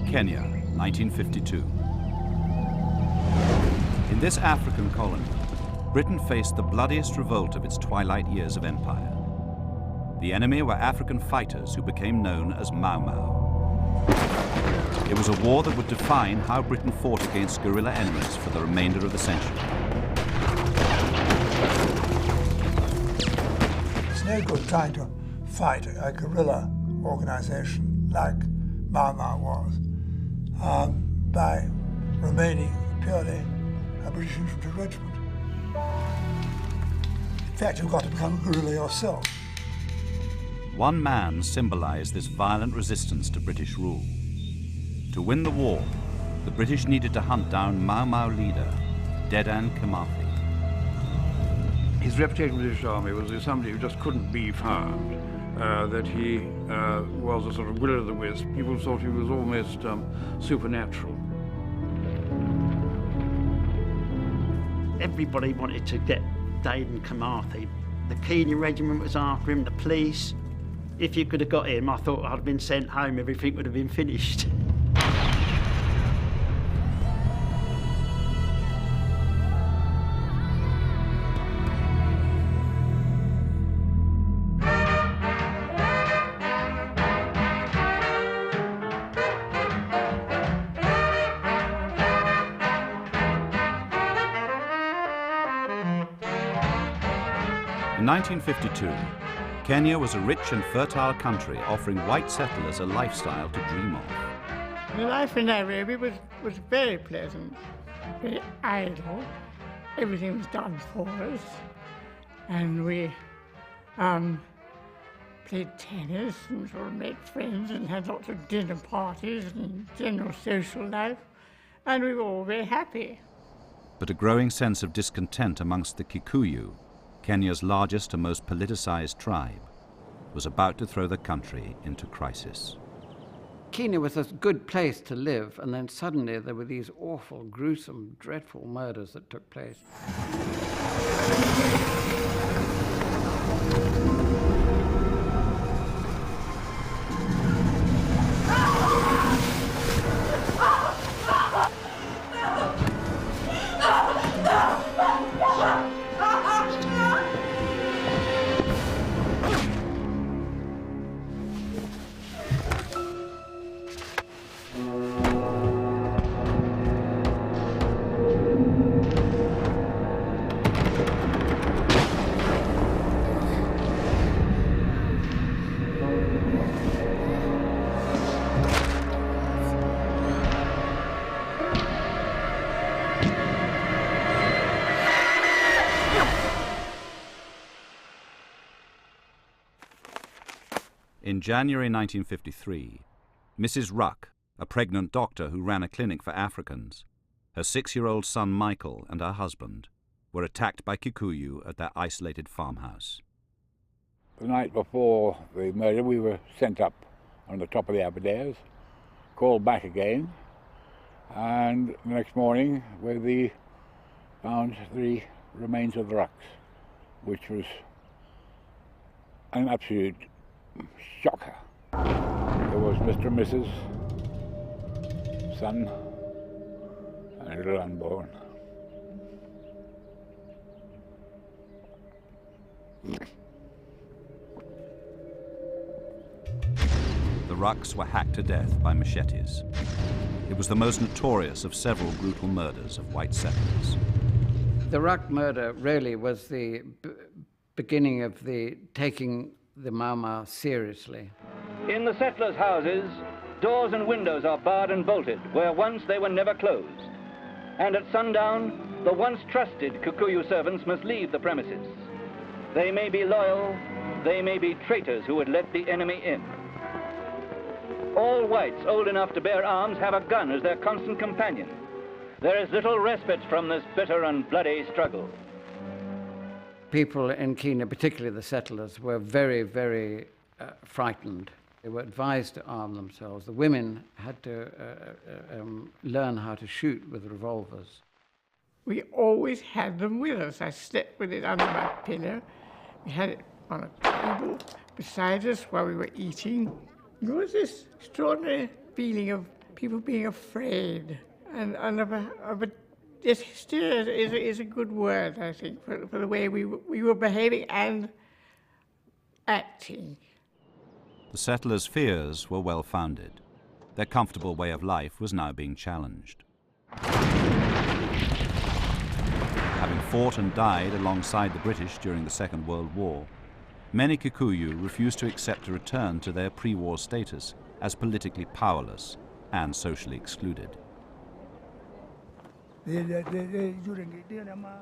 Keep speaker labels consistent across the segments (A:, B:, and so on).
A: Kenya, 1952. In this African colony, Britain faced the bloodiest revolt of its twilight years of empire. The enemy were African fighters who became known as Mau Mau. It was a war that would define how Britain fought against guerrilla enemies for the remainder of the century.
B: It's no good trying to fight a guerrilla organization like Mau Mau was by remaining purely a British infantry regiment. In fact, you've got to become a guerrilla yourself.
A: One man symbolized this violent resistance to British rule. To win the war, the British needed to hunt down Mau Mau leader, Dedan Kimathi.
C: His reputation with the British Army was as somebody who just couldn't be found, that he was a sort of will-o'-the-wisp. People thought he was almost supernatural.
D: Everybody wanted to get Dedan Kimathi. The Kenya regiment was after him, the police. If you could have got him, I thought I'd been sent home, everything would have been finished.
A: In 1952, Kenya was a rich and fertile country offering white settlers a lifestyle to dream of.
E: The life in Nairobi was very pleasant, very idle. Everything was done for us. And we played tennis and sort of met friends and had lots of dinner parties and general social life. And we were all very happy.
A: But a growing sense of discontent amongst the Kikuyu, Kenya's largest and most politicized tribe, was about to throw the country into crisis.
F: Kenya was a good place to live, and then suddenly there were these awful, gruesome, dreadful murders that took place.
A: In January 1953, Mrs. Ruck, a pregnant doctor who ran a clinic for Africans, her 6-year-old son Michael and her husband were attacked by Kikuyu at their isolated farmhouse.
G: The night before the murder, we were sent up on the top of the Aberdares, called back again, and the next morning we found the remains of the Rucks, which was an absolute shocker. There was Mr. and Mrs., son, and a little unborn.
A: The Rucks were hacked to death by machetes. It was the most notorious of several brutal murders of white settlers.
F: The Ruck murder really was the beginning of the taking the Mau Mau seriously.
H: In the settlers' houses, doors and windows are barred and bolted, where once they were never closed. And at sundown, the once trusted Kikuyu servants must leave the premises. They may be loyal, they may be traitors who would let the enemy in. All whites old enough to bear arms have a gun as their constant companion. There is little respite from this bitter and bloody struggle.
F: People in Kenya, particularly the settlers, were very, very frightened. They were advised to arm themselves. The women had to learn how to shoot with revolvers.
E: We always had them with us. I slept with it under my pillow. We had it on a table beside us while we were eating. There was this extraordinary feeling of people being afraid, but this hysteria is a good word, I think, for the way we were behaving and acting.
A: The settlers' fears were well founded. Their comfortable way of life was now being challenged. Having fought and died alongside the British during the Second World War, many Kikuyu refused to accept a return to their pre-war status as politically powerless and socially excluded.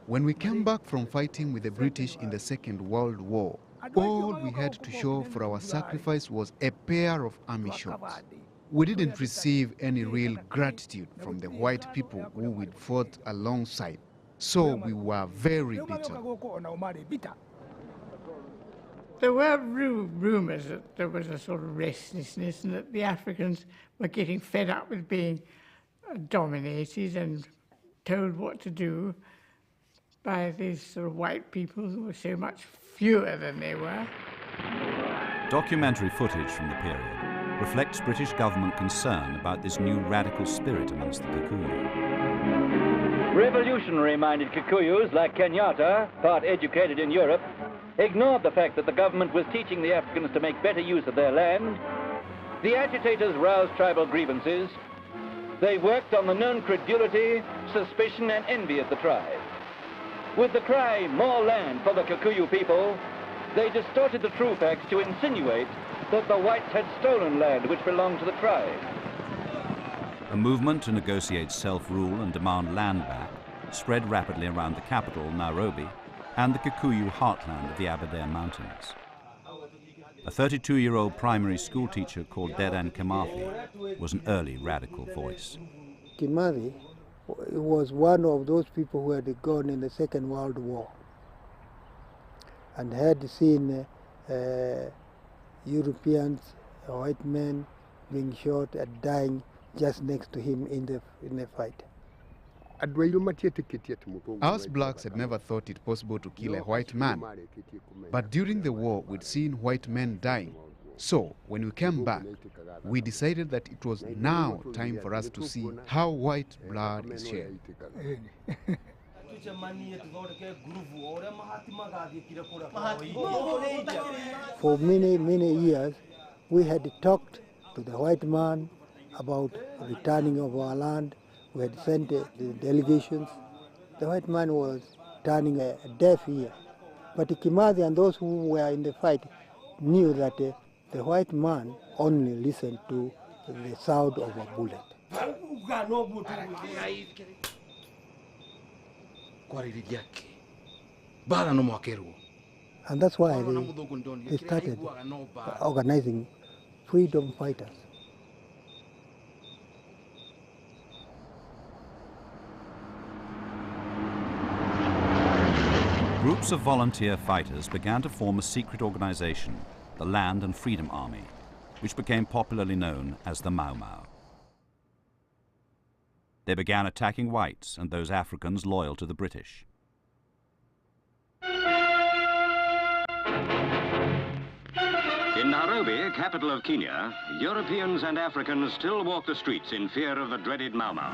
I: When we came back from fighting with the British in the Second World War, all we had to show for our sacrifice was a pair of army shorts. We didn't receive any real gratitude from the white people who we'd fought alongside, so we were very bitter.
E: There were rumours that there was a sort of restlessness and that the Africans were getting fed up with being dominated and told what to do by these sort of white people who were so much fewer than they were.
A: Documentary footage from the period reflects British government concern about this new radical spirit amongst the Kikuyu.
H: Revolutionary-minded Kikuyus like Kenyatta, part educated in Europe, ignored the fact that the government was teaching the Africans to make better use of their land. The agitators roused tribal grievances. They worked on the known credulity, suspicion and envy of the tribe. With the cry, "More land for the Kikuyu people," they distorted the true facts to insinuate that the whites had stolen land which belonged to the tribe.
A: A movement to negotiate self-rule and demand land back spread rapidly around the capital, Nairobi, and the Kikuyu heartland of the Aberdare Mountains. A 32-year-old primary school teacher called Dedan Kimathi was an early radical voice.
J: Kimathi was one of those people who had gone in the Second World War and had seen Europeans, white men, being shot and dying just next to him in the fight.
I: Us blacks had never thought it possible to kill a white man, but during the war we'd seen white men dying. So when we came back, we decided that it was now time for us to see how white blood is shed.
J: For many years, we had talked to the white man about returning of our land. We had sent the delegations. The white man was turning a deaf ear. But Kimathi and those who were in the fight knew that the white man only listened to the sound of a bullet. And that's why they started organizing freedom fighters.
A: Groups of volunteer fighters began to form a secret organization, the Land and Freedom Army, which became popularly known as the Mau Mau. They began attacking whites and those Africans loyal to the British.
K: In Nairobi, capital of Kenya, Europeans and Africans still walk the streets in fear of the dreaded Mau Mau.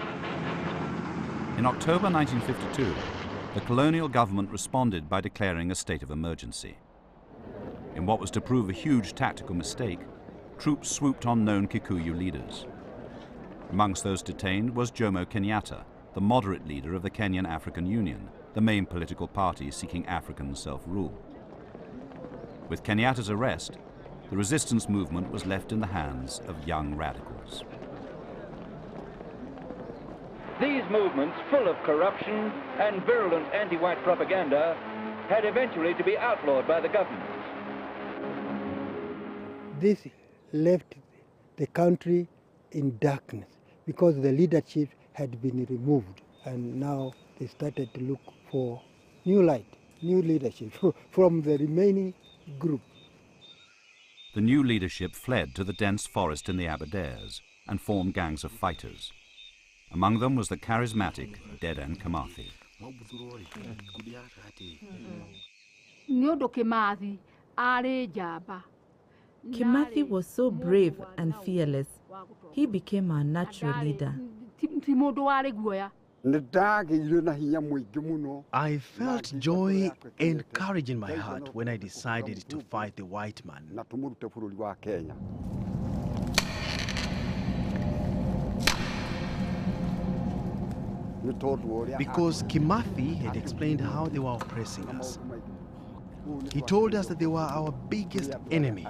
A: In October 1952, the colonial government responded by declaring a state of emergency. In what was to prove a huge tactical mistake, troops swooped on known Kikuyu leaders. Amongst those detained was Jomo Kenyatta, the moderate leader of the Kenyan African Union, the main political party seeking African self-rule. With Kenyatta's arrest, the resistance movement was left in the hands of young radicals.
H: These movements, full of corruption and virulent anti-white propaganda, had eventually to be outlawed by the government.
J: This left the country in darkness because the leadership had been removed, and now they started to look for new light, new leadership from the remaining group.
A: The new leadership fled to the dense forest in the Aberdares and formed gangs of fighters. Among them was the charismatic Dedan Kimathi.
L: Nyodo Kimathi are jaba Kimathi was so brave and fearless. He became our natural leader.
M: I felt joy and courage in my heart when I decided to fight the white man. Because Kimathi had explained how they were oppressing us. He told us that they were our biggest enemy,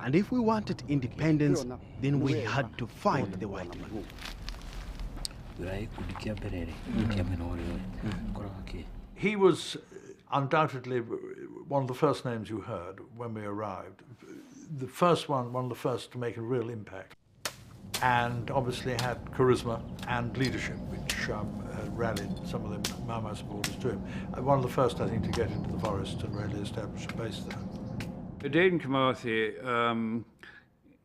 M: and if we wanted independence, then we had to fight the white man.
C: He was undoubtedly one of the first names you heard when we arrived. The first one of the first to make a real impact. And obviously had charisma and leadership, which had rallied some of the Mau Mau supporters to him. One of the first, I think, to get into the forest and really establish a base there. Dane Kimathi,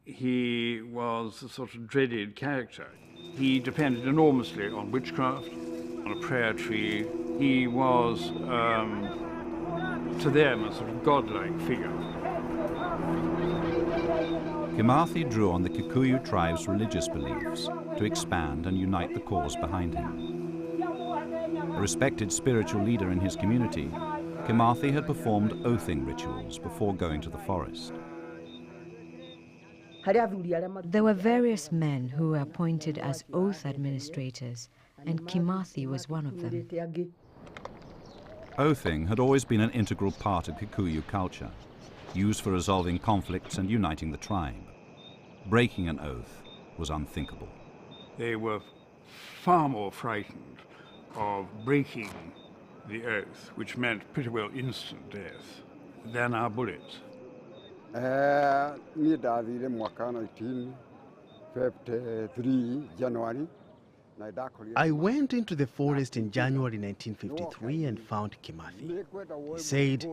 C: he was a sort of dreaded character. He depended enormously on witchcraft, on a prayer tree. He was, to them, a sort of godlike figure.
A: Kimathi drew on the Kikuyu tribe's religious beliefs to expand and unite the cause behind him. A respected spiritual leader in his community, Kimathi had performed oathing rituals before going to the forest.
N: There were various men who were appointed as oath administrators, and Kimathi was one of them.
A: Oathing had always been an integral part of Kikuyu culture, used for resolving conflicts and uniting the tribe. Breaking an oath was unthinkable.
C: They were far more frightened of breaking the oath, which meant pretty well instant death, than our bullets.
M: I went into the forest in January 1953 and found Kimathi. He said,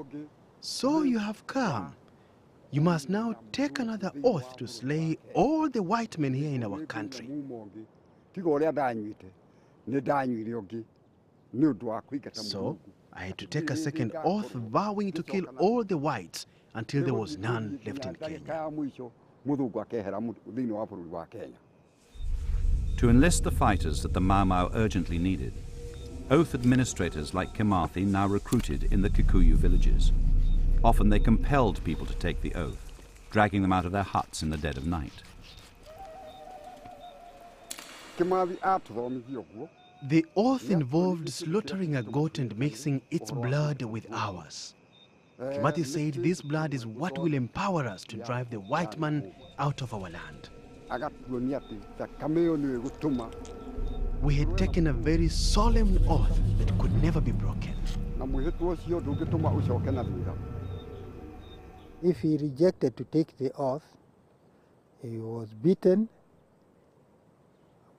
M: "So you have come. You must now take another oath to slay all the white men here in our country." So I had to take a second oath vowing to kill all the whites until there was none left in Kenya.
A: To enlist the fighters that the Mau Mau urgently needed, oath administrators like Kimathi now recruited in the Kikuyu villages. Often they compelled people to take the oath, dragging them out of their huts in the dead of night.
M: The oath involved slaughtering a goat and mixing its blood with ours. Kimathi said this blood is what will empower us to drive the white man out of our land. We had taken a very solemn oath that could never be broken.
J: If he rejected to take the oath, he was beaten.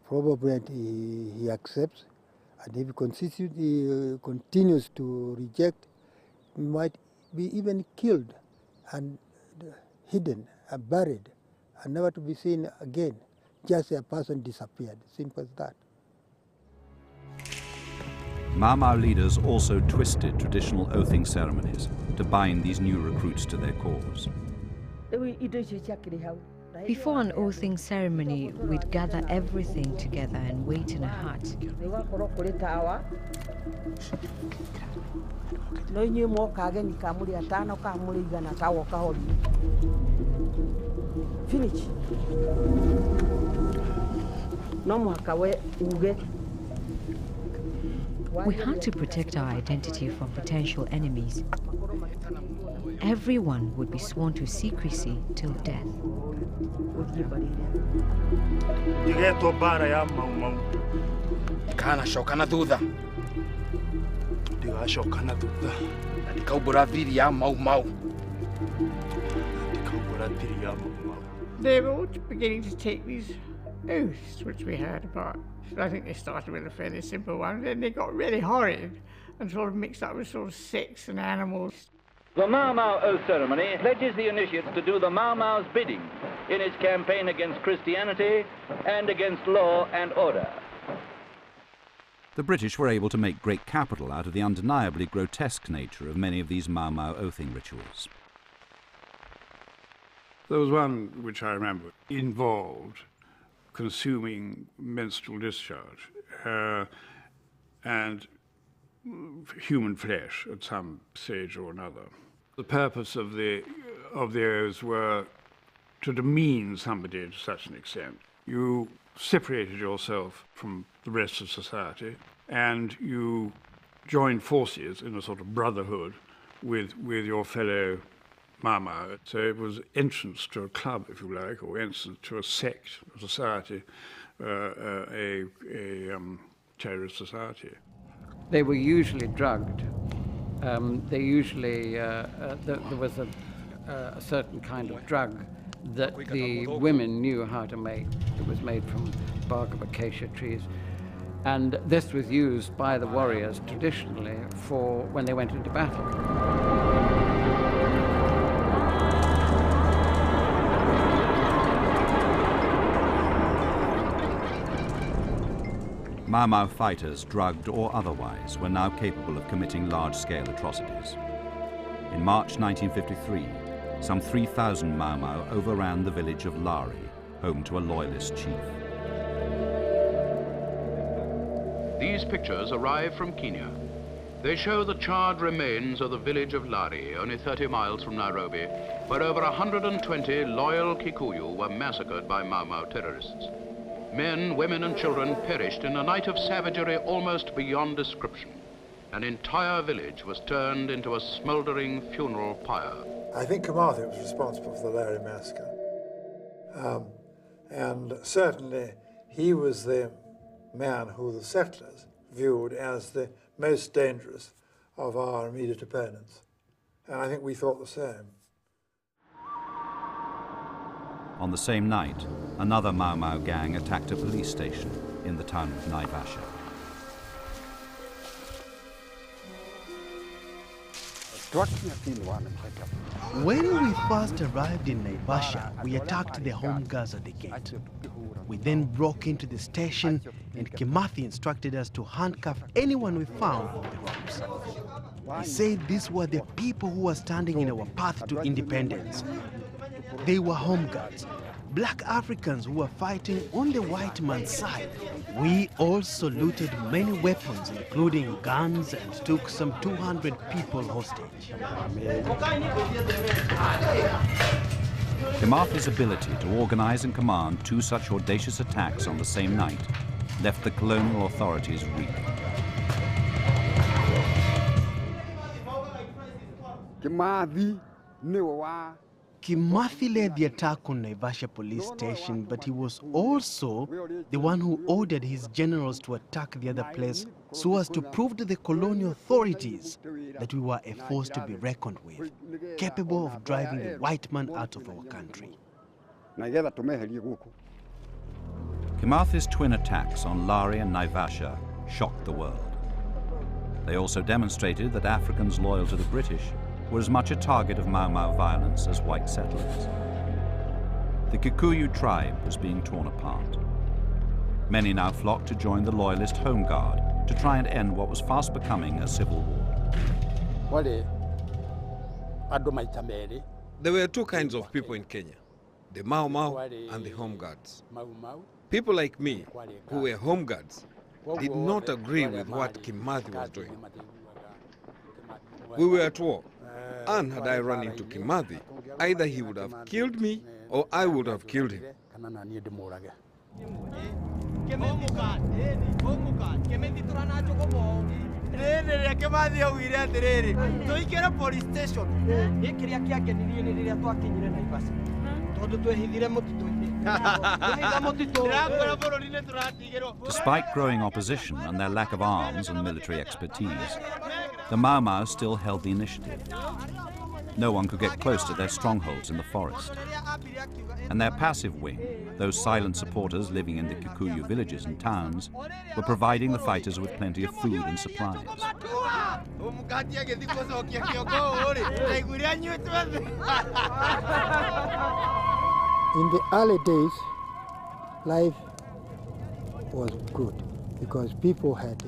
J: Probably he accepts, and if he continues to reject, he might be even killed and hidden and buried and never to be seen again. Just a person disappeared, simple as that.
A: Mau Mau leaders also twisted traditional oathing ceremonies to bind these new recruits to their cause.
N: Before an oathing ceremony, we'd gather everything together and wait in a hut.
O: Finish.
N: We had to protect our identity from potential enemies. Everyone would be sworn to secrecy till death.
E: They were all beginning to take these oaths, which we heard about. I think they started with a fairly simple one, then they got really horrid and sort of mixed up with sort of sex and animals.
H: The Mau Mau oath ceremony pledges the initiates to do the Mau Mau's bidding in its campaign against Christianity and against law and order.
A: The British were able to make great capital out of the undeniably grotesque nature of many of these Mau Mau oathing rituals.
O: There was one which I remember involved consuming menstrual discharge and human flesh at some stage or another. The purpose of those were to demean somebody to such an extent. You separated yourself from the rest of society and you joined forces in a sort of brotherhood with your fellow Mau. So it was entrance to a club, if you like, or entrance to a sect, a society, a terrorist society.
F: They were usually drugged. There was a certain kind of drug that the women knew how to make. It was made from bark of acacia trees. And this was used by the warriors traditionally for when they went into battle.
A: Mau Mau fighters, drugged or otherwise, were now capable of committing large-scale atrocities. In March 1953, some 3,000 Mau Mau overran the village of Lari, home to a loyalist chief.
P: These pictures arrive from Kenya. They show the charred remains of the village of Lari, only 30 miles from Nairobi, where over 120 loyal Kikuyu were massacred by Mau Mau terrorists. Men, women and children perished in a night of savagery almost beyond description. An entire village was turned into a smouldering funeral pyre.
B: I think Kimathi was responsible for the Lari massacre. And certainly he was the man who the settlers viewed as the most dangerous of our immediate opponents. And I think we thought the same.
A: On the same night, another Mau Mau gang attacked a police station in the town of Naivasha.
M: When we first arrived in Naivasha, we attacked the home guards at the gate. We then broke into the station and Kimathi instructed us to handcuff anyone we found on the ropes. He said these were the people who were standing in our path to independence. They were home guards, black Africans who were fighting on the white man's side. We also looted many weapons, including guns, and took some 200 people hostage.
A: Kimathi's ability to organize and command two such audacious attacks on the same night left the colonial authorities reeling.
M: Kimathi led the attack on Naivasha police station, but he was also the one who ordered his generals to attack the other place so as to prove to the colonial authorities that we were a force to be reckoned with, capable of driving the white man out of our country.
A: Kimathi's twin attacks on Lari and Naivasha shocked the world. They also demonstrated that Africans loyal to the British were as much a target of Mau Mau violence as white settlers. The Kikuyu tribe was being torn apart. Many now flocked to join the loyalist Home Guard to try and end what was fast becoming a civil war.
Q: There were two kinds of people in Kenya, the Mau Mau and the Home Guards. People like me, who were Home Guards, did not agree with what Kimathi was doing. We were at war, and had I run into Kimathi, either he would have killed me or I would have killed him.
A: Despite growing opposition and their lack of arms and military expertise, the Mau Mau still held the initiative. No one could get close to their strongholds in the forest. And their passive wing, those silent supporters living in the Kikuyu villages and towns, were providing the fighters with plenty of food and supplies.
J: In the early days, life was good because people had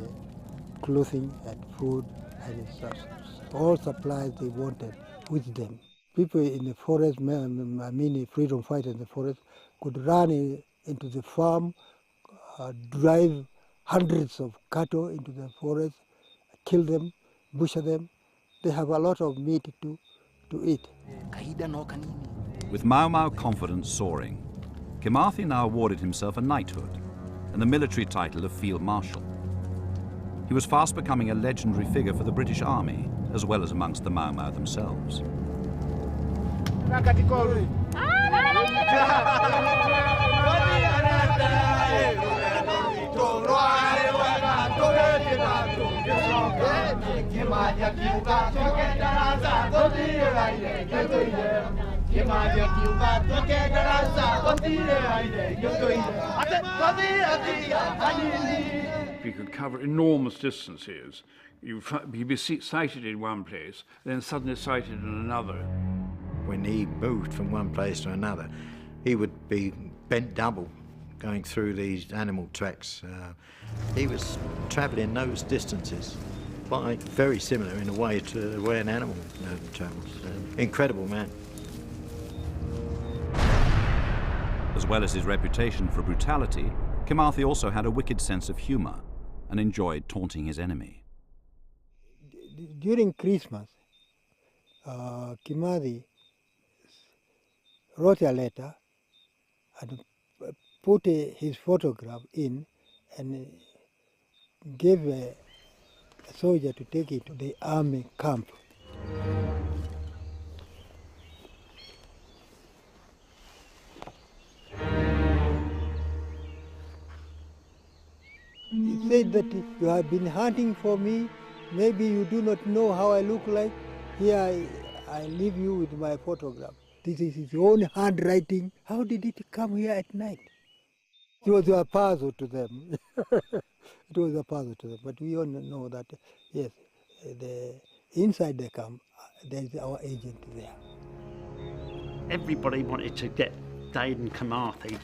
J: clothing, had food, had all supplies they wanted with them. People in the forest, I mean freedom fighters in the forest, could run into the farm, drive hundreds of cattle into the forest, kill them, butcher them. They have a lot of meat to eat.
A: With Mau Mau confidence soaring, Kimathi now awarded himself a knighthood and the military title of Field Marshal. He was fast becoming a legendary figure for the British Army, as well as amongst the Mau Mau themselves.
O: You could cover enormous distances. You'd be sighted in one place, then suddenly sighted in another.
R: When he moved from one place to another, he would be bent double going through these animal tracks. He was travelling those distances, quite very similar in a way to the way an animal travels. Incredible man.
A: As well as his reputation for brutality, Kimathi also had a wicked sense of humour and enjoyed taunting his enemy.
J: During Christmas, Kimathi wrote a letter and put his photograph in and gave a soldier to take it to the army camp. He said that you have been hunting for me, maybe you do not know how I look like. Here I leave you with my photograph. This is his own handwriting. How did it come here at night? It was a puzzle to them. It was a puzzle to them. But we all know that, yes, inside the camp, there's our agent there.
D: Everybody wanted to get Dade Kimathi.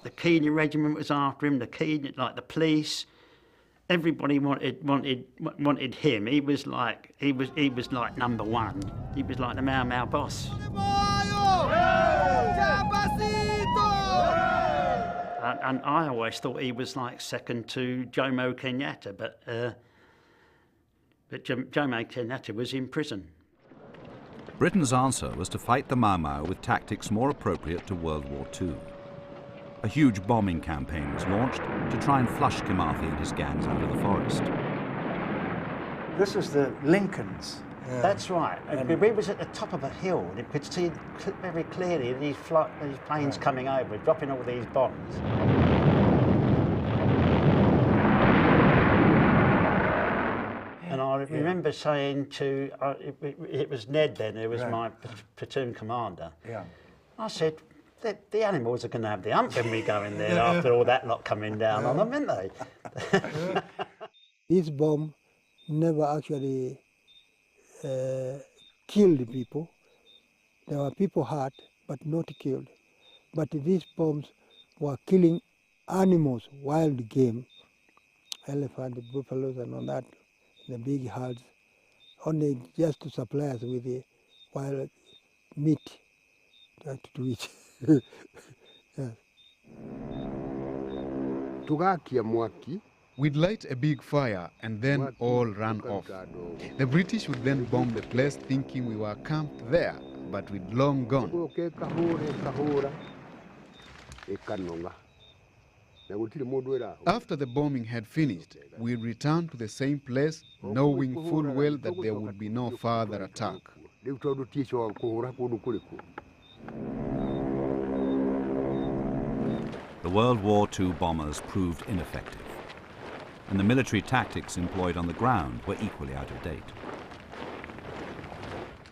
D: The Kenya regiment was after him, the Kenya, like the police. Everybody wanted him. He was like number one. He was like the Mau Mau boss. And I always thought he was like second to Jomo Kenyatta, but Jomo Kenyatta was in prison.
A: Britain's answer was to fight the Mau Mau with tactics more appropriate to World War II. A huge bombing campaign was launched to try and flush Kimathi and his gangs out of the forest.
S: This was the Lincolns.
D: Yeah. That's right. We was at the top of a hill and you could see very clearly these planes coming over, dropping all these bombs. And I remember saying to, it was Ned then, who was my platoon commander.
S: Yeah.
D: I said, the animals are going to have the hump when we go in there after all that lot coming down on them, aren't they?
J: This bomb never actually killed people. There were people hurt, but not killed. But these bombs were killing animals, wild game, elephant, buffaloes and all that, the big herds, only just to supply us with the wild meat to eat. Yes.
I: We'd light a big fire and then all run off. The British would then bomb the place thinking we were camped there, but we'd long gone. After the bombing had finished, we returned to the same place, knowing full well that there would be no further attack.
A: The World War II bombers proved ineffective, and the military tactics employed on the ground were equally out of date.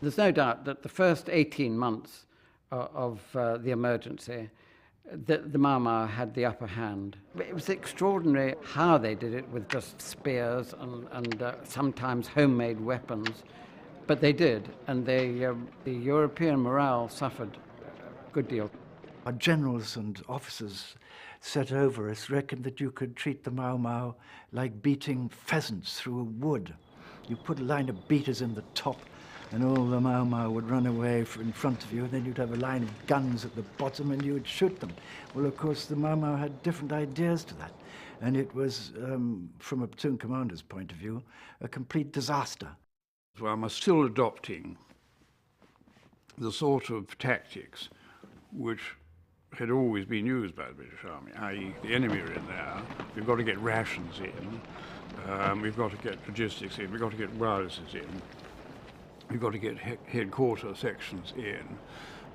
F: There's no doubt that the first 18 months of the emergency, the Mau Mau had the upper hand. It was extraordinary how they did it with just spears and sometimes homemade weapons, but they did, and the European morale suffered a good deal.
S: Our generals and officers set over us reckoned that you could treat the Mau Mau like beating pheasants through a wood. You put a line of beaters in the top, and all the Mau Mau would run away in front of you, and then you'd have a line of guns at the bottom and you would shoot them. Well, of course, the Mau Mau had different ideas to that, and it was, from a platoon commander's point of view, a complete disaster.
O: So I'm still adopting the sort of tactics which had always been used by the British Army, i.e. the enemy are in there, we've got to get rations in, we've got to get logistics in, we've got to get wirelesses in, we've got to get headquarter sections in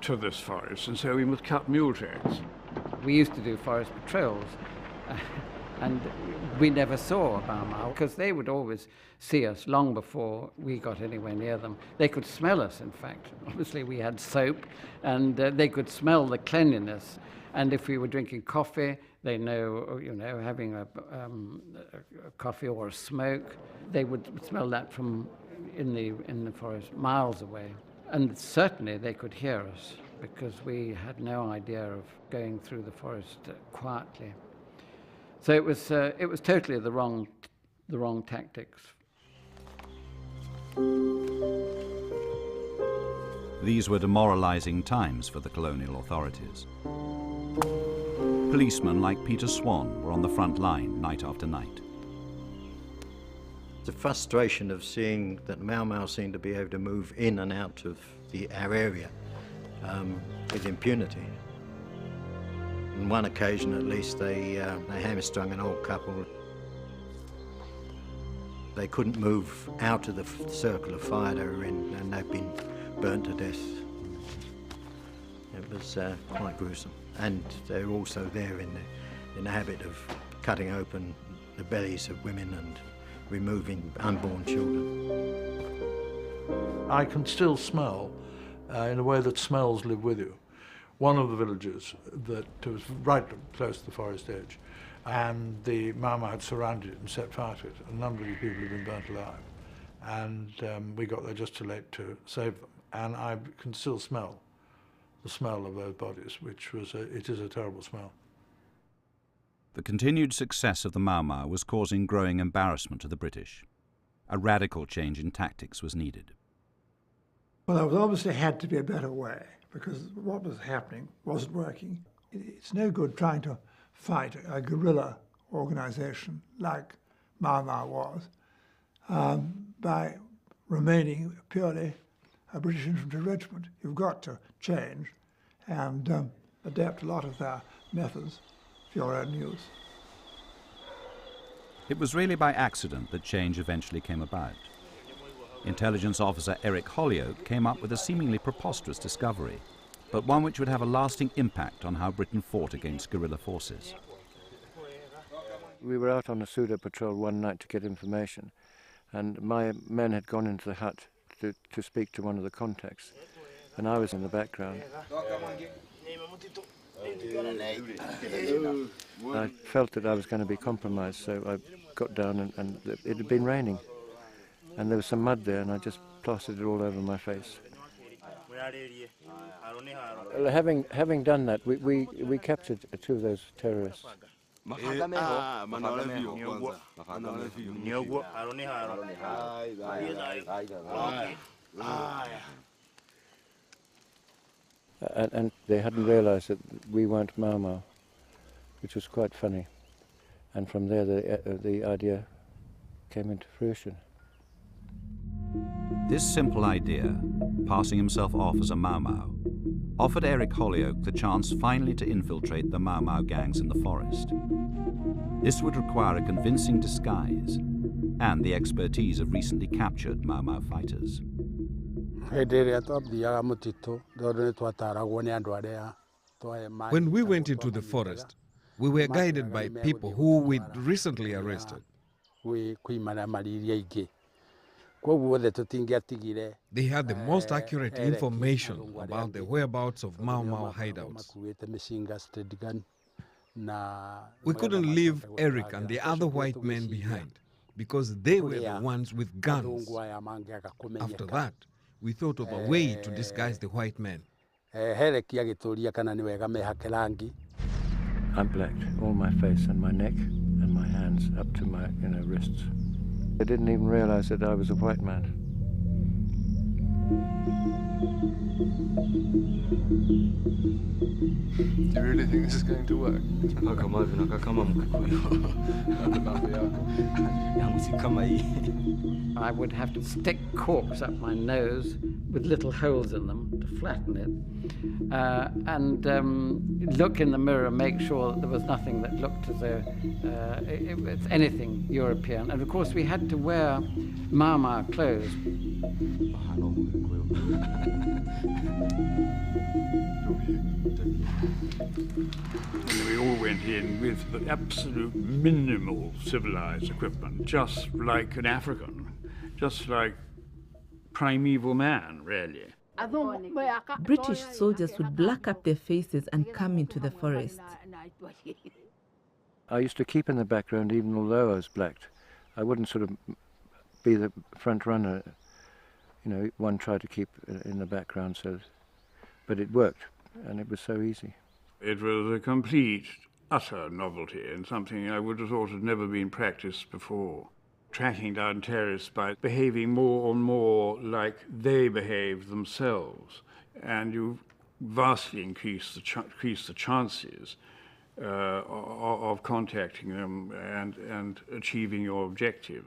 O: to this forest, and so we must cut mule tracks.
F: We used to do forest patrols, and we never saw a Mau Mau, because they would always see us long before we got anywhere near them. They could smell us, in fact. Obviously, we had soap, and they could smell the cleanliness. And if we were drinking coffee, they know, you know, having a coffee or a smoke, they would smell that from in the forest miles away. And certainly they could hear us, because we had no idea of going through the forest quietly. So it was totally the wrong tactics.
A: These were demoralizing times for the colonial authorities. Policemen like Peter Swan were on the front line night after night.
R: The frustration of seeing that Mau Mau seemed to be able to move in and out of our area with impunity. On one occasion, at least, they hamstrung an old couple. They couldn't move out of the circle of fire they were in, and they'd been burnt to death. It was quite gruesome. And they were also there in the habit of cutting open the bellies of women and removing unborn children.
C: I can still smell, in a way that smells live with you, one of the villages that was right close to the forest edge, and the Mau Mau had surrounded it and set fire to it. A number of the people had been burnt alive, and we got there just too late to save them. And I can still smell the smell of those bodies, which was it is a terrible smell.
A: The continued success of the Mau Mau was causing growing embarrassment to the British. A radical change in tactics was needed.
B: Well, there was obviously had to be a better way, because what was happening wasn't working. It's no good trying to fight a guerrilla organization like Mau Mau was by remaining purely a British infantry regiment. You've got to change and adapt a lot of their methods for your own use.
A: It was really by accident that change eventually came about. Intelligence officer Eric Holyoake came up with a seemingly preposterous discovery, but one which would have a lasting impact on how Britain fought against guerrilla forces.
T: We were out on a pseudo patrol one night to get information, and my men had gone into the hut to speak to one of the contacts, and I was in the background. I felt that I was going to be compromised, so I got down, and it had been raining, and there was some mud there, and I just plastered it all over my face. Having done that, we captured two of those terrorists. And they hadn't realized that we weren't Mau Mau, which was quite funny. And from there, the idea came into fruition.
A: This simple idea, passing himself off as a Mau Mau, offered Eric Holyoake the chance finally to infiltrate the Mau Mau gangs in the forest. This would require a convincing disguise and the expertise of recently captured Mau Mau fighters.
Q: When we went into the forest, we were guided by people who we'd recently arrested. They had the most accurate information about the whereabouts of Mau Mau hideouts. We couldn't leave Eric and the other white men behind because they were the ones with guns. After that, we thought of a way to disguise the white men.
T: I'm black, all my face and my neck and my hands up to my wrists. They didn't even realize that I was a white man.
U: Do you really think this is going to work?
F: I would have to stick corks up my nose with little holes in them to flatten it, and look in the mirror, make sure that there was nothing that looked as though it was anything European. And of course we had to wear Mau clothes.
O: And we all went in with the absolute minimal civilized equipment, just like an African, just like primeval man, really.
L: British soldiers would black up their faces and come into the forest.
T: I used to keep in the background even although I was blacked. I wouldn't sort of be the front runner. You know, one tried to keep in the background, but it worked, and it was so easy.
O: It was a complete, utter novelty and something I would have thought had never been practiced before. Tracking down terrorists by behaving more and more like they behave themselves, and you vastly increase the chances of contacting them and achieving your objective.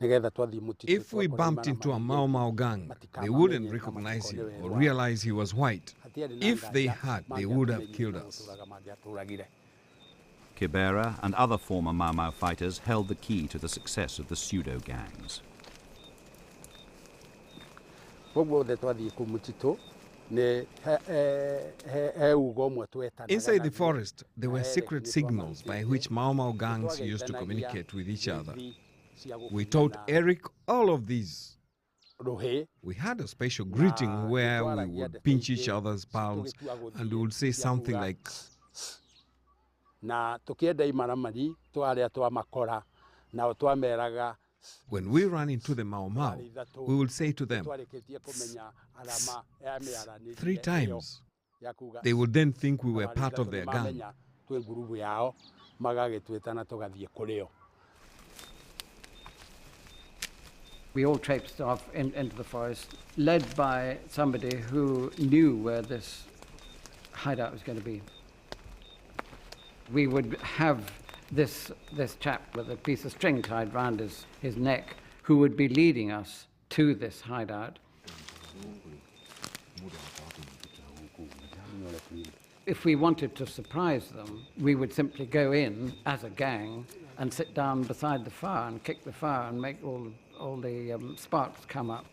Q: If we bumped into a Mau Mau gang, they wouldn't recognize him or realize he was white. If they had, they would have killed us.
A: Kibera and other former Mau Mau fighters held the key to the success of the pseudo-gangs.
Q: Inside the forest, there were secret signals by which Mau Mau gangs used to communicate with each other. We taught Eric all of these. We had a special greeting where we would pinch each other's palms and we would say something like, when we ran into the Mau Mau, we would say to them, "Tss, tss, tss," 3 times. They would then think we were part of their gang.
F: We all traipsed off into the forest, led by somebody who knew where this hideout was going to be. We would have this chap with a piece of string tied round his neck who would be leading us to this hideout. If we wanted to surprise them, we would simply go in as a gang and sit down beside the fire and kick the fire and make all the sparks come up.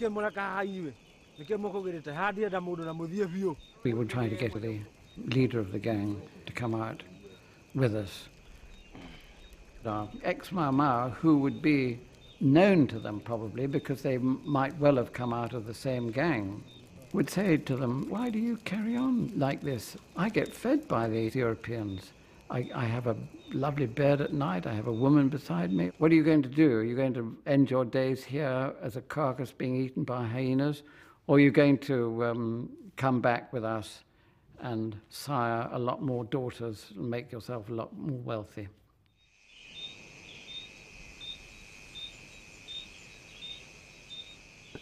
F: We would try to get the leader of the gang to come out with us. Our ex-Mau Mau, who would be known to them probably because they might well have come out of the same gang, would say to them, "Why do you carry on like this? I get fed by these Europeans. I have a lovely bed at night. I have a woman beside me. What are you going to do? Are you going to end your days here as a carcass being eaten by hyenas? Or are you going to come back with us and sire a lot more daughters and make yourself a lot more wealthy?"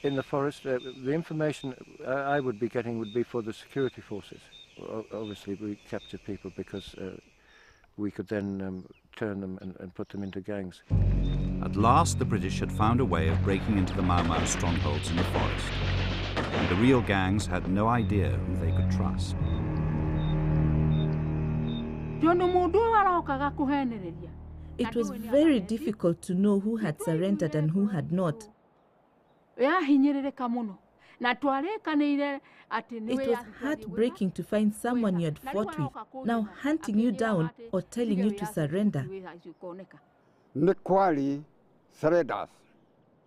T: In the forest, the information I would be getting would be for the security forces. Obviously, we captured people because we could then turn them and put them into gangs.
A: At last, the British had found a way of breaking into the Mau Mau strongholds in the forest. And the real gangs had no idea who they could trust.
L: It was very difficult to know who had surrendered and who had not. It was heartbreaking to find someone you had fought with now hunting you down or telling you to surrender.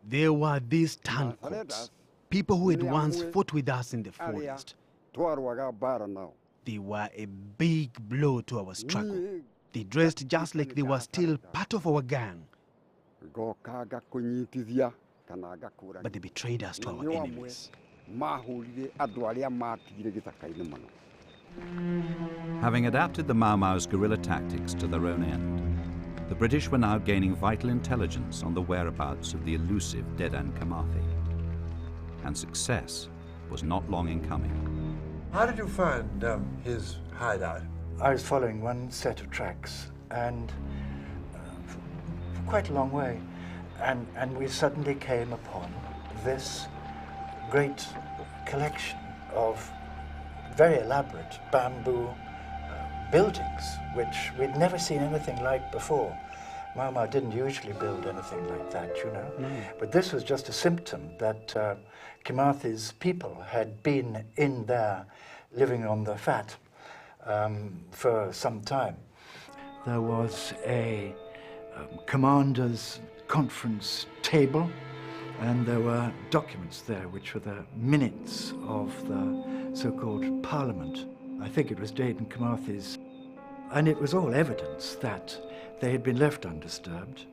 M: There were these turncoats, people who had once fought with us in the forest. They were a big blow to our struggle. They dressed just like they were still part of our gang. But they betrayed us to our enemies.
A: Having adapted the Mau Mau's guerrilla tactics to their own end, the British were now gaining vital intelligence on the whereabouts of the elusive Dedan Kimathi. And success was not long in coming.
B: How did you find his hideout?
S: I was following one set of tracks, and for quite a long way, and we suddenly came upon this great collection of very elaborate bamboo buildings, which we'd never seen anything like before. Mau Mau didn't usually build anything like that, you know. But this was just a symptom that Kimathi's people had been in there living on the fat for some time. There was a commander's conference table, and there were documents there which were the minutes of the so-called parliament. I think it was Dedan Kimathi's, and it was all evidence that they had been left undisturbed.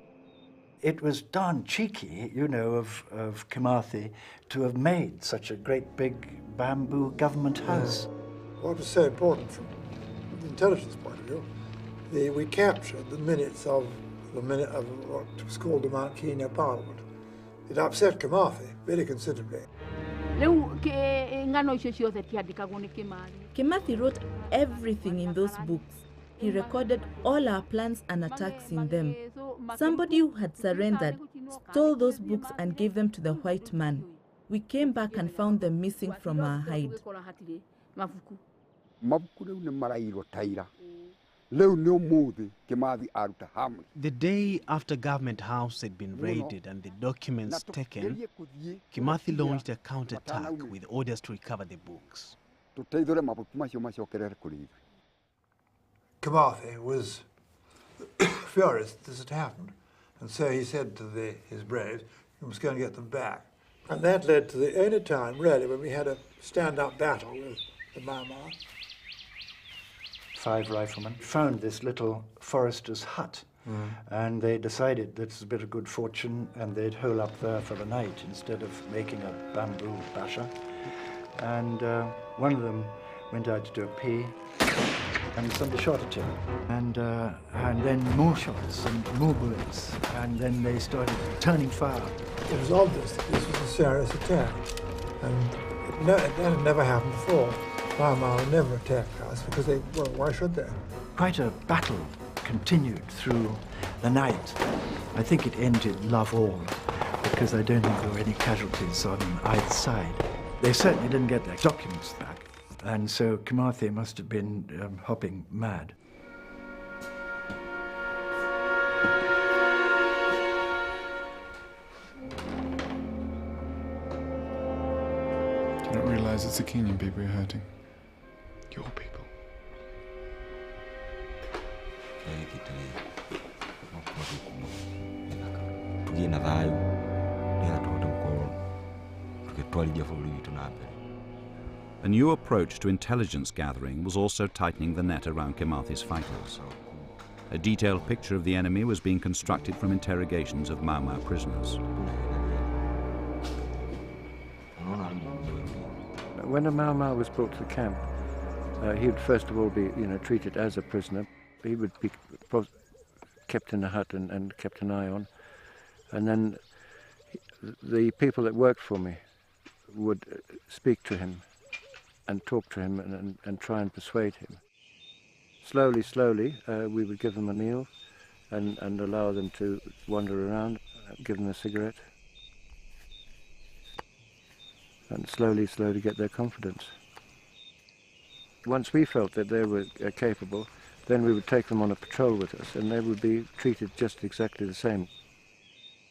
S: It was darn cheeky, you know, of Kimathi to have made such a great big bamboo government house.
B: What was so important from the intelligence point of view, we captured the minutes of what was called the Mount Kenya Parliament. It upset Kimathi very considerably.
L: Kimathi wrote everything in those books. He recorded all our plans and attacks in them. Somebody who had surrendered stole those books and gave them to the white man. We came back and found them missing from our hide.
M: The day after Government House had been raided and the documents taken, Kimathi launched a counterattack with orders to recover the books.
B: Kimathi was furious this had happened, and so he said to his braves, "We must go and get them back." And that led to the only time, really, when we had a stand-up battle with the Mau Mau.
S: 5 riflemen found this little forester's hut, and they decided that it's a bit of good fortune, and they'd hole up there for the night instead of making a bamboo basher. And one of them went out to do a pee, and somebody shot at him. And then more shots and more bullets, and then they started turning fire.
B: It was obvious that this was a serious attack, and that had never happened before. Mau Mau never attacked us because well, why should they?
S: Quite a battle continued through the night. I think it ended love all, because I don't think there were any casualties on either side. They certainly didn't get their documents back, and so Kimathi must have been hopping mad.
U: You don't realize it's the Kenyan people you're hurting. Your people.
A: A new approach to intelligence gathering was also tightening the net around Kimathi's fighters. A detailed picture of the enemy was being constructed from interrogations of Mau Mau prisoners.
T: When a Mau Mau was brought to the camp, he would first of all be, treated as a prisoner. He would be kept in a hut and kept an eye on. And then the people that worked for me would speak to him and talk to him and try and persuade him. Slowly, we would give them a meal and allow them to wander around, give them a cigarette, and slowly get their confidence. Once we felt that they were capable, then we would take them on a patrol with us, and they would be treated just exactly the same,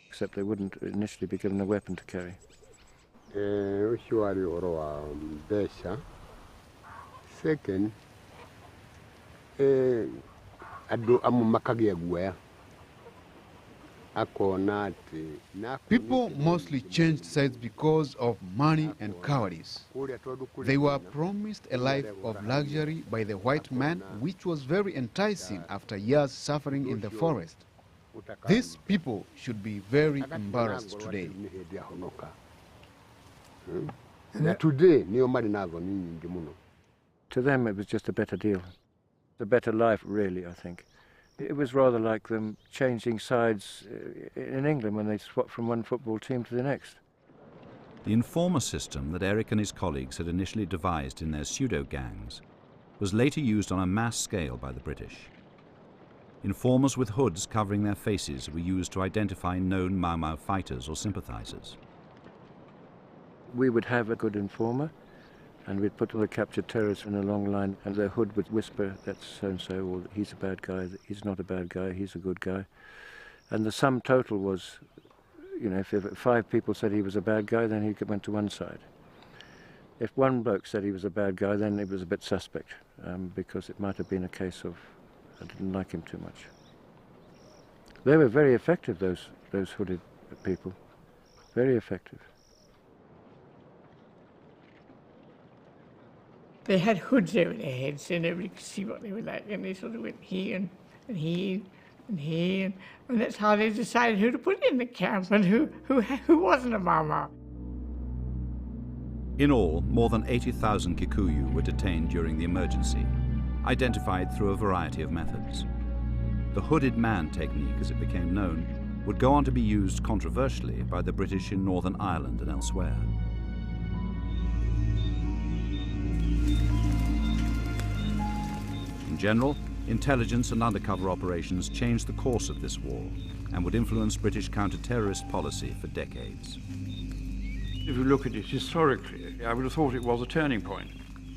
T: except they wouldn't initially be given a weapon to carry.
G: Second,
I: People mostly changed sides because of money and cowardice. They were promised a life of luxury by the white man, which was very enticing after years suffering in the forest. These people should be very embarrassed today.
G: Today,
T: To them, it was just a better deal. A better life, really, I think. It was rather like them changing sides in England when they swapped from one football team to the next.
A: The informer system that Eric and his colleagues had initially devised in their pseudo-gangs was later used on a mass scale by the British. Informers with hoods covering their faces were used to identify known Mau Mau fighters or sympathizers.
T: We would have a good informer, and we'd put all the captured terrorists in a long line, and their hood would whisper, that's so-and-so, or he's a bad guy, he's not a bad guy, he's a good guy. And the sum total was, you know, if 5 people said he was a bad guy, then he went to one side. If one bloke said he was a bad guy, then it was a bit suspect, because it might have been a case of, I didn't like him too much. They were very effective, those hooded people, very effective.
E: They had hoods over their heads so nobody could see what they were like, and they sort of went here and here and here, and that's how they decided who to put in the camp and who wasn't a Mau Mau.
A: In all, more than 80,000 Kikuyu were detained during the emergency, identified through a variety of methods. The hooded man technique, as it became known, would go on to be used controversially by the British in Northern Ireland and elsewhere. In general, intelligence and undercover operations changed the course of this war and would influence British counter-terrorist policy for decades.
O: If you look at it historically, I would have thought it was a turning point.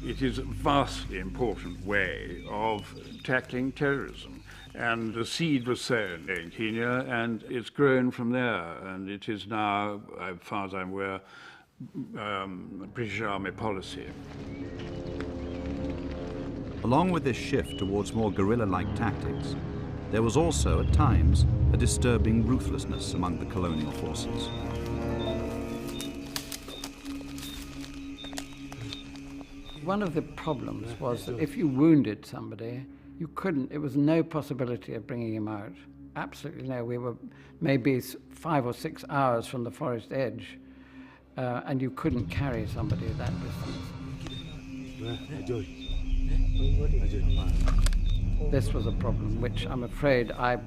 O: It is a vastly important way of tackling terrorism. And the seed was sown in Kenya, and it's grown from there. And it is now, as far as I'm aware, British Army policy.
A: Along with this shift towards more guerrilla-like tactics, there was also, at times, a disturbing ruthlessness among the colonial forces.
F: One of the problems was that if you wounded somebody, you couldn't, it was no possibility of bringing him out. Absolutely no. We were maybe 5 or 6 hours from the forest edge, and you couldn't carry somebody at that distance. This was a problem which I'm afraid I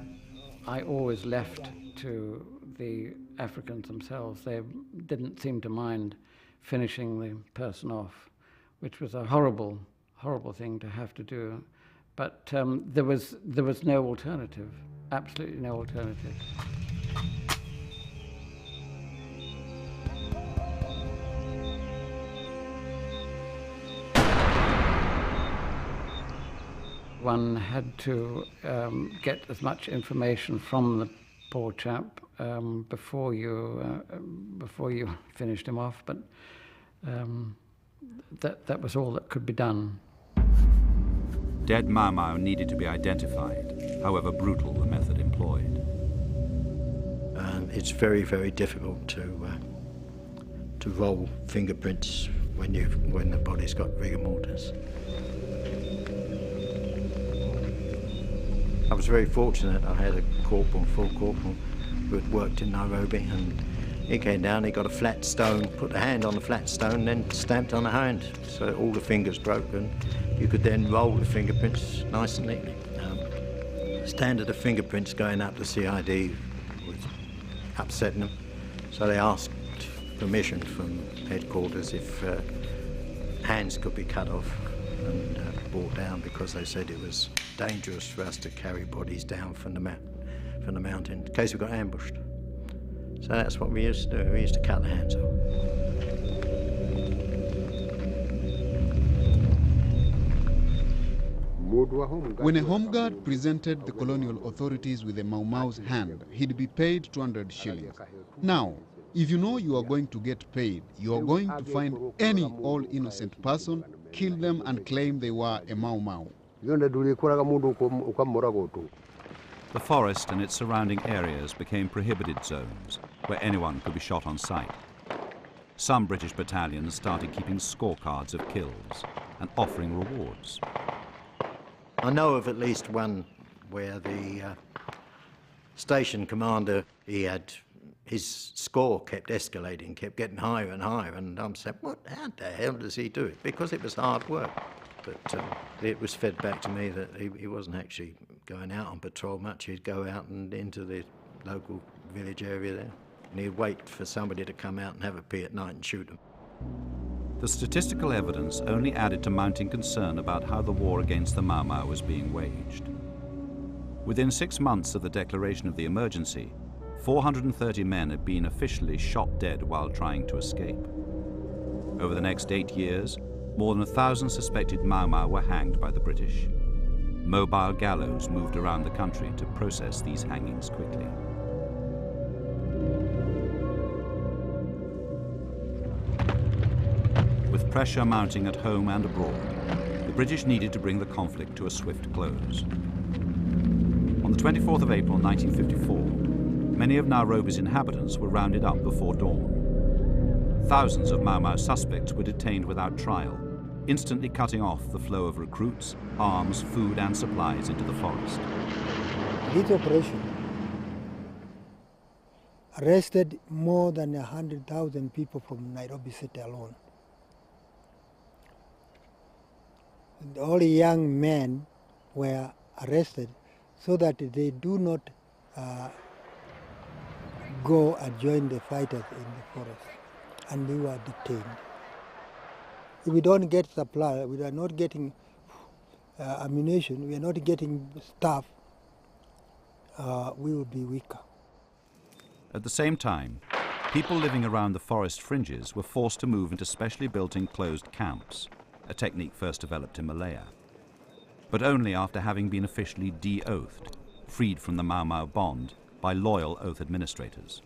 F: always left to the Africans themselves. They didn't seem to mind finishing the person off, which was a horrible, horrible thing to have to do. But there was no alternative, absolutely no alternative. One had to get as much information from the poor chap before you finished him off, but that was all that could be done.
A: Dead Mau Mau needed to be identified, however brutal the method employed.
R: It's very, very difficult to roll fingerprints when the body's got rigor mortis. I was very fortunate. I had a corporal, full corporal, who had worked in Nairobi, and he came down, he got a flat stone, put a hand on the flat stone, then stamped on the hand, so all the fingers broke, and you could then roll the fingerprints nice and neatly. Standard of fingerprints going up to CID was upsetting them, so they asked permission from headquarters if hands could be cut off and brought down, because they said it was dangerous for us to carry bodies down from the mountain in case we got ambushed. So that's what we used to do. We used to cut the hands off.
I: When a home guard presented the colonial authorities with a Mau Mau's hand, he'd be paid 200 shillings. Now, if you know you are going to get paid, you are going to find any all innocent person, kill them and claim they were a Mau Mau.
A: The forest and its surrounding areas became prohibited zones where anyone could be shot on sight. Some British battalions started keeping scorecards of kills and offering rewards.
R: I know of at least one where the station commander, his score kept escalating, kept getting higher and higher, and I'm saying, how the hell does he do it? Because it was hard work. but it was fed back to me that he wasn't actually going out on patrol much. He'd go out and into the local village area there, and he'd wait for somebody to come out and have a pee at night and shoot them.
A: The statistical evidence only added to mounting concern about how the war against the Mau Mau was being waged. Within 6 months of the declaration of the emergency, 430 men had been officially shot dead while trying to escape. Over the next 8 years, more than 1,000 suspected Mau Mau were hanged by the British. Mobile gallows moved around the country to process these hangings quickly. With pressure mounting at home and abroad, the British needed to bring the conflict to a swift close. On the 24th of April 1954, many of Nairobi's inhabitants were rounded up before dawn. Thousands of Mau Mau suspects were detained without trial, instantly cutting off the flow of recruits, arms, food and supplies into the forest.
J: This operation arrested more than 100,000 people from Nairobi city alone. And all young men were arrested so that they do not go and join the fighters in the forest, and they were detained. If we don't get supply, we are not getting ammunition, we are not getting staff, we will be weaker.
A: At the same time, people living around the forest fringes were forced to move into specially built enclosed camps, a technique first developed in Malaya, but only after having been officially de-oathed, freed from the Mau Mau bond by loyal oath administrators.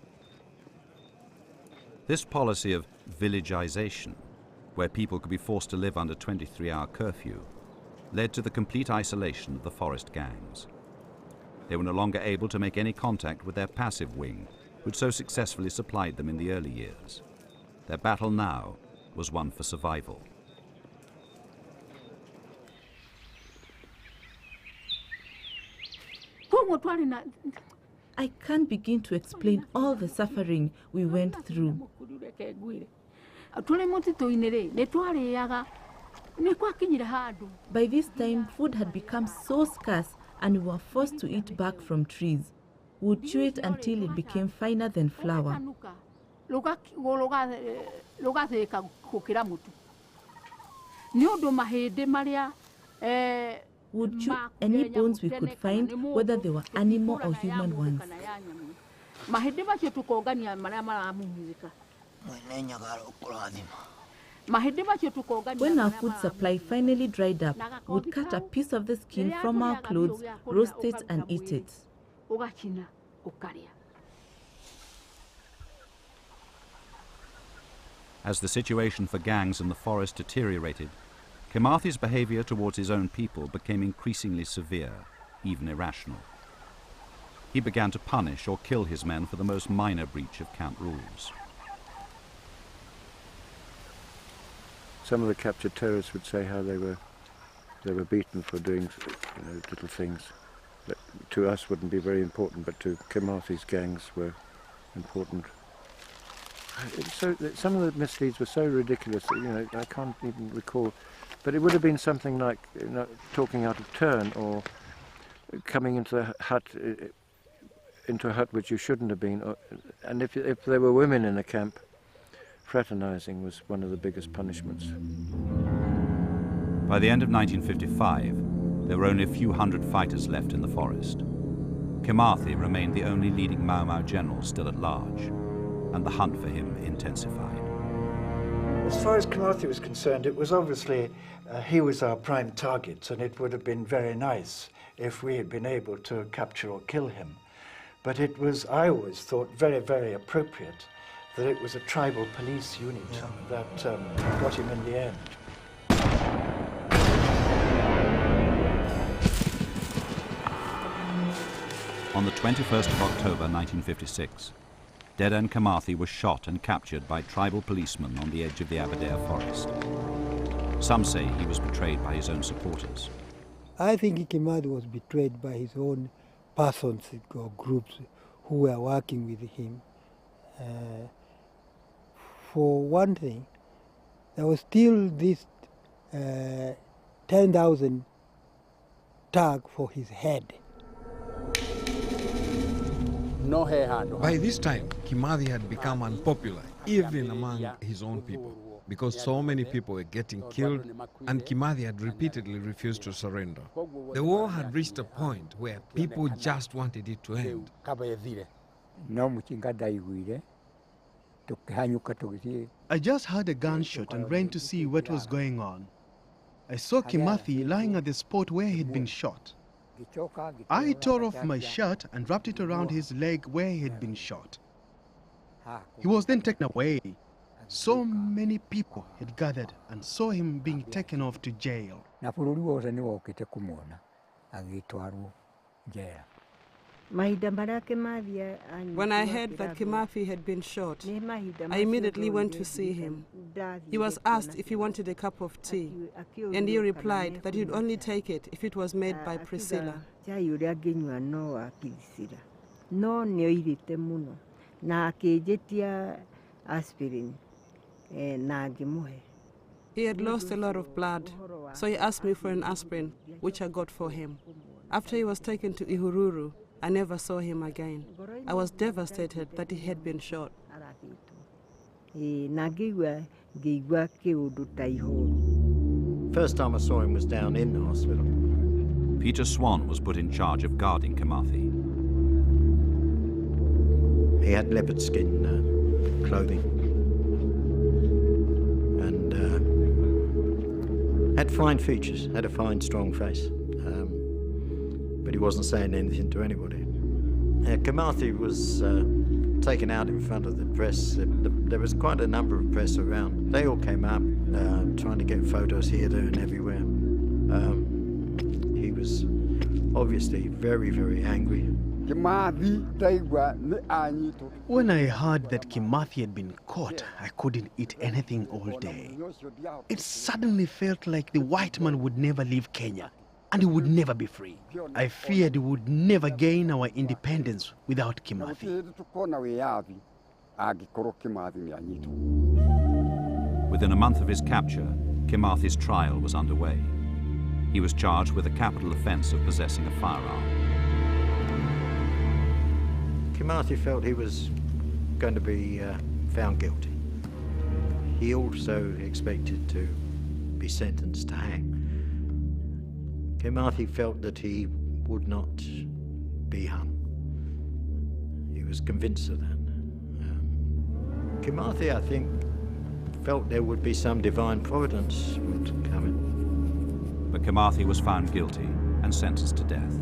A: This policy of villagization, where people could be forced to live under 23-hour curfew, led to the complete isolation of the forest gangs. They were no longer able to make any contact with their passive wing, which so successfully supplied them in the early years. Their battle now was one for survival.
L: I can't begin to explain all the suffering we went through. By this time, food had become so scarce and we were forced to eat bark from trees. We would chew it until it became finer than flour. Would chew any bones we could find, whether they were animal or human ones. When our food supply finally dried up, we would cut a piece of the skin from our clothes, roast it and eat it.
A: As the situation for gangs in the forest deteriorated, Kimathi's behavior towards his own people became increasingly severe, even irrational. He began to punish or kill his men for the most minor breach of camp rules.
T: Some of the captured terrorists would say how they were beaten for doing little things that to us wouldn't be very important, but to Kimathi's gangs were important. So some of the misdeeds were so ridiculous that I can't even recall. But it would have been something like talking out of turn, or coming into the hut, into a hut which you shouldn't have been. And if there were women in the camp, fraternizing was one of the biggest punishments.
A: By the end of 1955, there were only a few hundred fighters left in the forest. Kimathi remained the only leading Mau Mau general still at large, and the hunt for him intensified.
S: As far as Kimathi was concerned, it was obviously, he was our prime target, and it would have been very nice if we had been able to capture or kill him. But it was, I always thought, very, very appropriate that it was a tribal police unit that got him in the end.
A: On the 21st of October 1956, Deda Kimathi was shot and captured by tribal policemen on the edge of the Aberdare forest. Some say he was betrayed by his own supporters.
J: I think Kimathi was betrayed by his own persons or groups who were working with him. For one thing, there was still this 10,000 tag for his head.
Q: By this time, Kimathi had become unpopular, even among his own people, because so many people were getting killed, and Kimathi had repeatedly refused to surrender. The war had reached a point where people just wanted it to end.
M: I just heard a gunshot and ran to see what was going on. I saw Kimathi lying at the spot where he'd been shot. I tore off my shirt and wrapped it around his leg where he had been shot. He was then taken away. So many people had gathered and saw him being taken off to jail.
K: When I heard that Kimathi had been shot, I immediately went to see him. He was asked if he wanted a cup of tea, and he replied that he'd only take it if it was made by Priscilla. He had lost a lot of blood, so he asked me for an aspirin, which I got for him. After he was taken to Ihururu, I never saw him again. I was devastated that he had been shot.
R: First time I saw him was down in the hospital.
A: Peter Swan was put in charge of guarding Kimathi.
R: He had leopard skin clothing and had fine features, had a fine, strong face. But he wasn't saying anything to anybody. Kimathi was taken out in front of the press. There was quite a number of press around. They all came up trying to get photos here, there and everywhere. He was obviously very, very angry.
M: When I heard that Kimathi had been caught, I couldn't eat anything all day. It suddenly felt like the white man would never leave Kenya, and he would never be free. I feared we would never gain our independence without Kimathi.
A: Within a month of his capture, Kimathi's trial was underway. He was charged with a capital offence of possessing a firearm.
R: Kimathi felt he was going to be found guilty. He also expected to be sentenced to hang. Kimathi felt that he would not be hung. He was convinced of that. Kimathi, I think, felt there would be some divine providence would come in.
A: But Kimathi was found guilty and sentenced to death.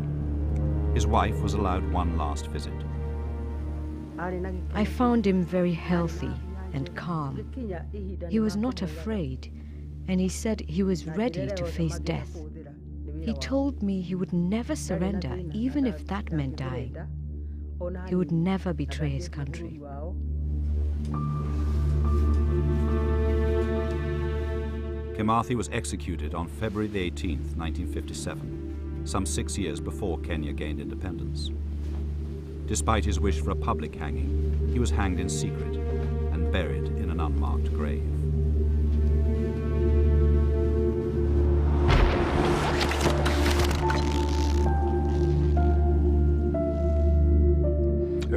A: His wife was allowed one last visit.
N: I found him very healthy and calm. He was not afraid, and he said he was ready to face death. He told me he would never surrender, even if that meant dying. He would never betray his country.
A: Kimathi was executed on February the 18th, 1957, some 6 years before Kenya gained independence. Despite his wish for a public hanging, he was hanged in secret and buried in an unmarked grave.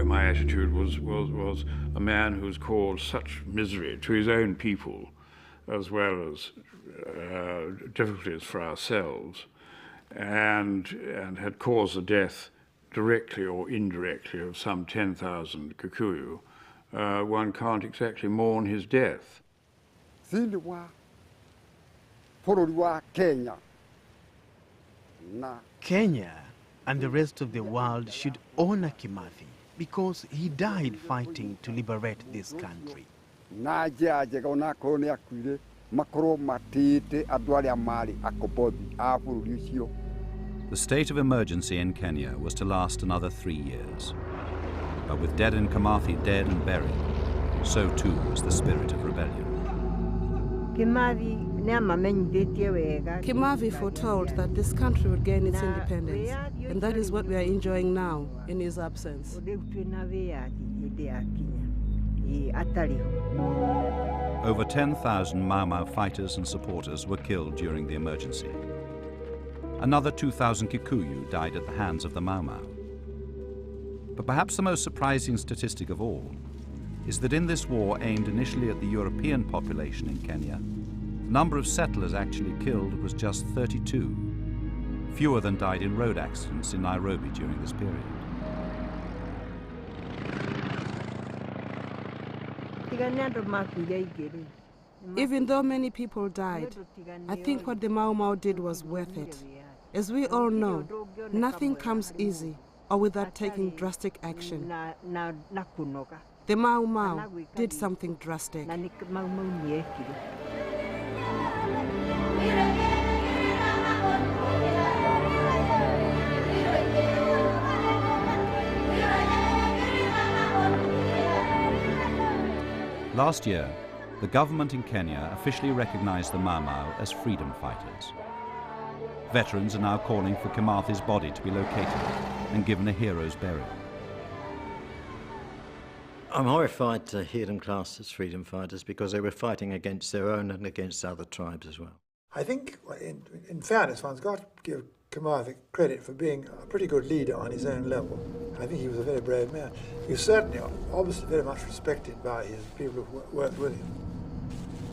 O: My attitude was a man who's caused such misery to his own people, as well as difficulties for ourselves, and had caused the death directly or indirectly of some 10,000 Kikuyu. One can't exactly mourn his death.
M: Kenya and the rest of the world should honor Kimathi because he died fighting to liberate this country.
A: The state of emergency in Kenya was to last another 3 years. But with Dedan and Kimathi dead and buried, so too was the spirit of rebellion.
K: Kimathi foretold that this country would gain its independence, and that is what we are enjoying now in his absence.
A: Over 10,000 Mau Mau fighters and supporters were killed during the emergency. Another 2,000 Kikuyu died at the hands of the Mau Mau. But perhaps the most surprising statistic of all is that in this war aimed initially at the European population in Kenya, the number of settlers actually killed was just 32, fewer than died in road accidents in Nairobi during this period.
K: Even though many people died, I think what the Mau Mau did was worth it. As we all know, nothing comes easy or without taking drastic action. The Mau Mau did something drastic.
A: Last year, the government in Kenya officially recognized the Mau Mau as freedom fighters. Veterans are now calling for Kimathi's body to be located and given a hero's burial.
R: I'm horrified to hear them classed as freedom fighters because they were fighting against their own and against other tribes as well.
B: I think, in fairness, one's got to give Kimathi credit for being a pretty good leader on his own level. I think he was a very brave man. He was certainly, obviously, very much respected by his people who worked with him.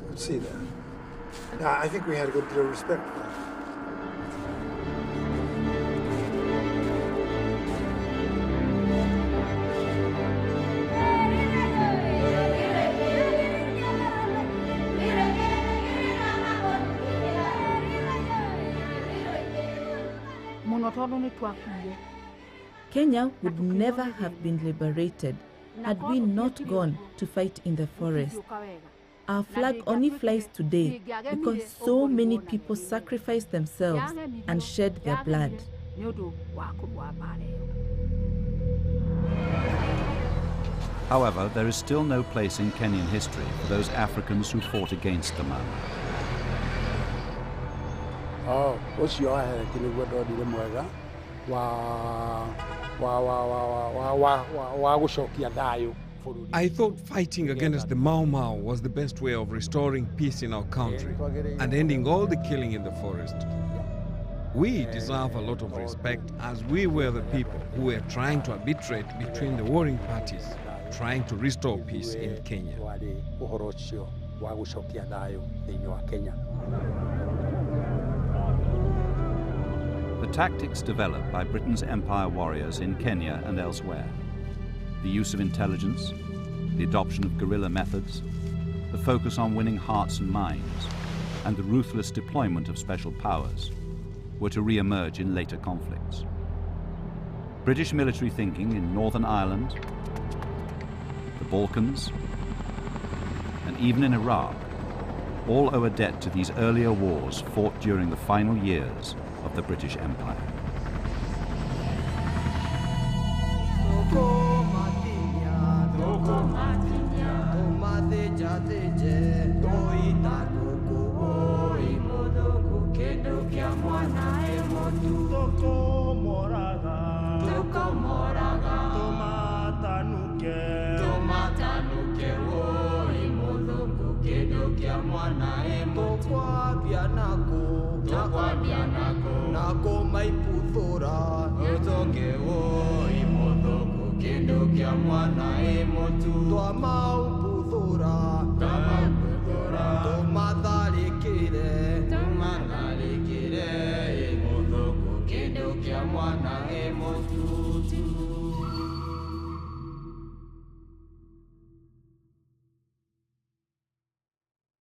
B: You could see that. Now, I think we had a good deal of respect for him.
L: Kenya would never have been liberated had we not gone to fight in the forest. Our flag only flies today because so many people sacrificed themselves and shed their blood.
A: However, there is still no place in Kenyan history for those Africans who fought against the Mau Mau.
Q: I thought fighting against the Mau Mau was the best way of restoring peace in our country and ending all the killing in the forest. We deserve a lot of respect as we were the people who were trying to arbitrate between the warring parties, trying to restore peace in Kenya.
A: The tactics developed by Britain's empire warriors in Kenya and elsewhere, the use of intelligence, the adoption of guerrilla methods, the focus on winning hearts and minds, and the ruthless deployment of special powers were to re-emerge in later conflicts. British military thinking in Northern Ireland, the Balkans, and even in Iraq all owe a debt to these earlier wars fought during the final years of the British Empire.
H: Mwana emotu, tua mau